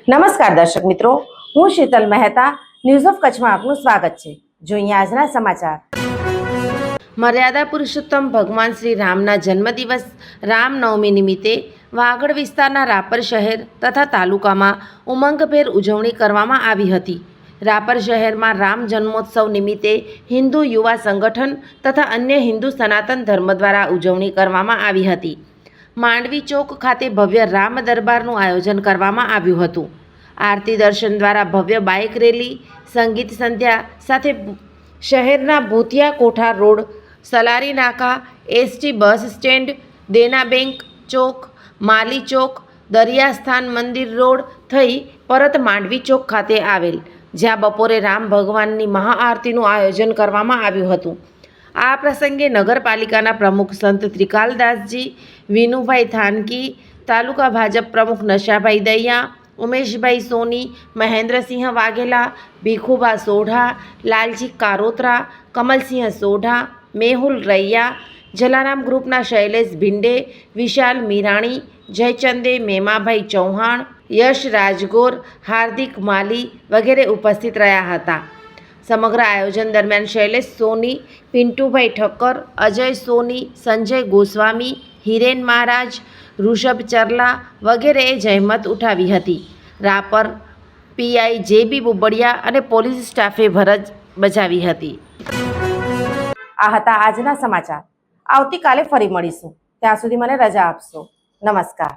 નમસ્કાર દર્શક મિત્રો, હું શીતલ મહેતા ન્યૂઝ ઓફ કચ્છમાં આપનું સ્વાગત છે। જોઈએ આજના સમાચાર। મર્યાદા પુરુષોત્તમ ભગવાન શ્રી રામના જન્મદિવસ રામનવમી નિમિત્તે વાગડ વિસ્તારના રાપર શહેર તથા તાલુકામાં ઉમંગભેર ઉજવણી કરવામાં આવી હતી। રાપર શહેરમાં રામ જન્મોત્સવ નિમિત્તે હિન્દુ યુવા સંગઠન તથા અન્ય હિન્દુ સનાતન ધર્મ દ્વારા ઉજવણી કરવામાં આવી હતી। માંડવી ચોક ખાતે ભવ્ય રામ દરબારનું આયોજન કરવામાં આવ્યું હતું। આરતી દર્શન દ્વારા ભવ્ય બાઇક રેલી, સંગીત સંધ્યા સાથે શહેરના ભૂતિયા કોઠાર રોડ, સલારી નાકા, એસટી બસ સ્ટેન્ડ, દેના બેંક ચોક, માલી ચોક, દરિયાસ્થાન મંદિર રોડ થઈ પરત માંડવી ચોક ખાતે આવેલ, જ્યાં બપોરે રામ ભગવાનની મહાઆરતીનું આયોજન કરવામાં આવ્યું હતું। આ પ્રસંગે નગરપાલિકાના પ્રમુખ સંત ત્રિકાલદાસજી, વિનુભાઈ થાનકી, તાલુકા ભાજપ પ્રમુખ નશાભાઈ દૈયા, ઉમેશભાઈ સોની, મહેન્દ્રસિંહ વાઘેલા, ભીખુભા સોઢા, લાલજી કારોત્રા, કમલસિંહ સોઢા, મેહુલ રૈયા, જલારામ ગ્રુપના શૈલેષ ભિંડે, વિશાલ મીરાણી, જયચંદે મેમાભાઈ ચૌહાણ, યશ રાજગોર, હાર્દિક માલી વગેરે ઉપસ્થિત રહ્યા હતા। સમગ્ર આયોજન દરમિયાન શૈલેષ સોની, પિન્ટુભાઈ ઠક્કર, અજય સોની, સંજય ગોસ્વામી, હિરેન મહારાજ, ઋષભ ચરલા વગેરેએ જહેમત ઉઠાવી હતી। રાપર પીઆઈ જેબી બુબડિયા અને પોલીસ સ્ટાફે ફરજ બજાવી હતી। આ હતા આજના સમાચાર। આવતીકાલે ફરી મળીશું, ત્યાં સુધી મને રજા આપશો। નમસ્કાર।